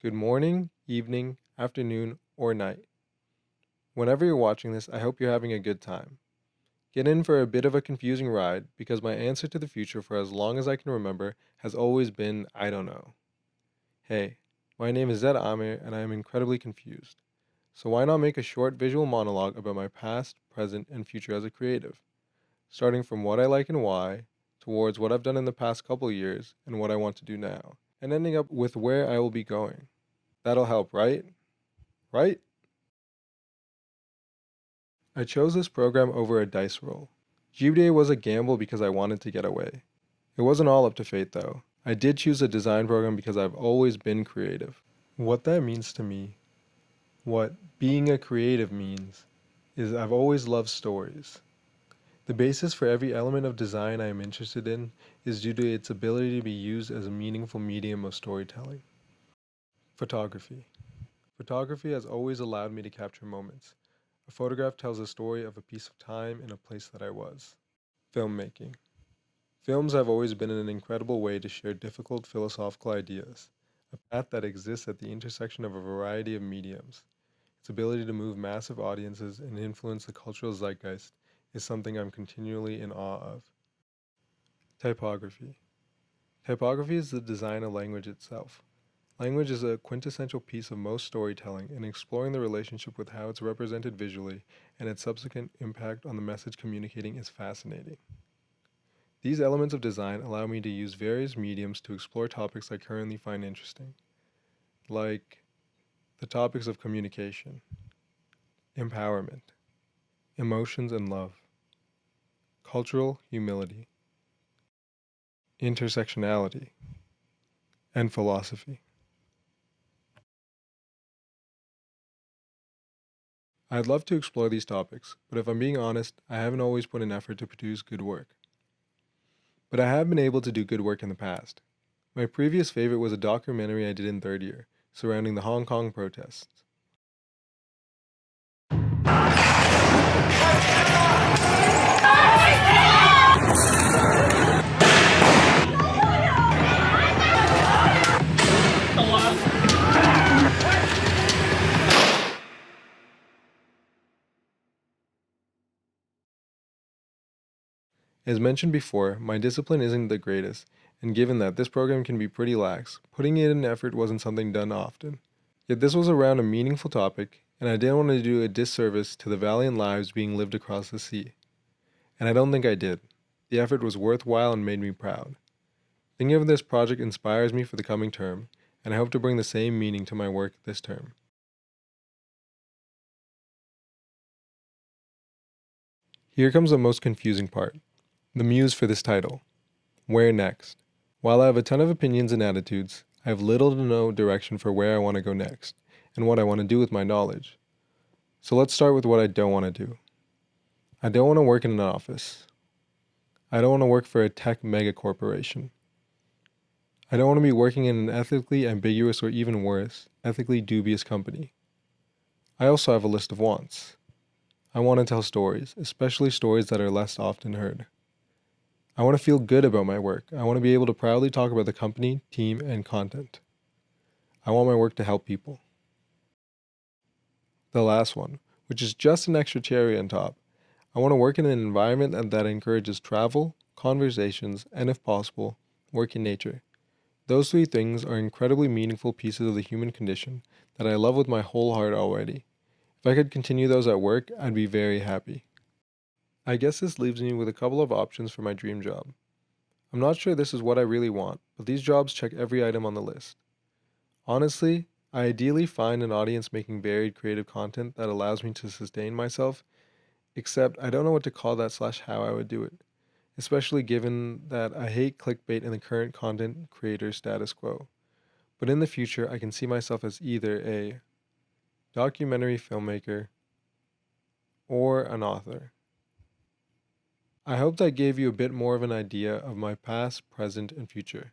Good morning, evening, afternoon, or night. Whenever you're watching this, I hope you're having a good time. Get in for a bit of a confusing ride because my answer to the future for as long as I can remember has always been I don't know. Hey, my name is Zed Amir and I am incredibly confused. So why not make a short visual monologue about my past, present, and future as a creative, starting from what I like and why, towards what I've done in the past couple years and what I want to do now, and ending up with where I will be going. That'll help, right? Right? I chose this program over a dice roll. GBA was a gamble because I wanted to get away. It wasn't all up to fate though. I did choose a design program because I've always been creative. What that means to me, what being a creative means, is I've always loved stories. The basis for every element of design I am interested in is due to its ability to be used as a meaningful medium of storytelling. Photography. Photography has always allowed me to capture moments. A photograph tells a story of a piece of time in a place that I was. Filmmaking. Films have always been an incredible way to share difficult philosophical ideas, a path that exists at the intersection of a variety of mediums. Its ability to move massive audiences and influence the cultural zeitgeist is something I'm continually in awe of. Typography. Typography is the design of language itself. Language is a quintessential piece of most storytelling, and exploring the relationship with how it's represented visually and its subsequent impact on the message communicating is fascinating. These elements of design allow me to use various mediums to explore topics I currently find interesting, like the topics of communication, empowerment, emotions and love, cultural humility, intersectionality, and philosophy. I'd love to explore these topics, but if I'm being honest, I haven't always put an effort to produce good work. But I have been able to do good work in the past. My previous favorite was a documentary I did in third year, surrounding the Hong Kong protests. As mentioned before, my discipline isn't the greatest, and given that this program can be pretty lax, putting in an effort wasn't something done often. Yet this was around a meaningful topic, and I didn't want to do a disservice to the valiant lives being lived across the sea. And I don't think I did. The effort was worthwhile and made me proud. Thinking of this project inspires me for the coming term, and I hope to bring the same meaning to my work this term. Here comes the most confusing part. The muse for this title. Where next? While I have a ton of opinions and attitudes, I have little to no direction for where I want to go next, and what I want to do with my knowledge. So let's start with what I don't want to do. I don't want to work in an office. I don't want to work for a tech mega corporation. I don't want to be working in an ethically ambiguous or even worse, ethically dubious company. I also have a list of wants. I want to tell stories, especially stories that are less often heard. I want to feel good about my work. I want to be able to proudly talk about the company, team, and content. I want my work to help people. The last one, which is just an extra cherry on top. I want to work in an environment that encourages travel, conversations, and if possible, work in nature. Those three things are incredibly meaningful pieces of the human condition that I love with my whole heart already. If I could continue those at work, I'd be very happy. I guess this leaves me with a couple of options for my dream job. I'm not sure this is what I really want, but these jobs check every item on the list. Honestly, I ideally find an audience making varied creative content that allows me to sustain myself, except I don't know what to call that slash how I would do it, especially given that I hate clickbait in the current content creator status quo. But in the future, I can see myself as either a documentary filmmaker or an author. I hope that gave you a bit more of an idea of my past, present, and future.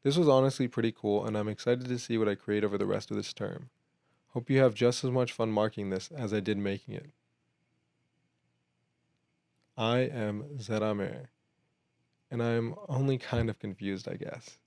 This was honestly pretty cool, and I'm excited to see what I create over the rest of this term. Hope you have just as much fun marking this as I did making it. I am Zeramer, and I am only kind of confused, I guess.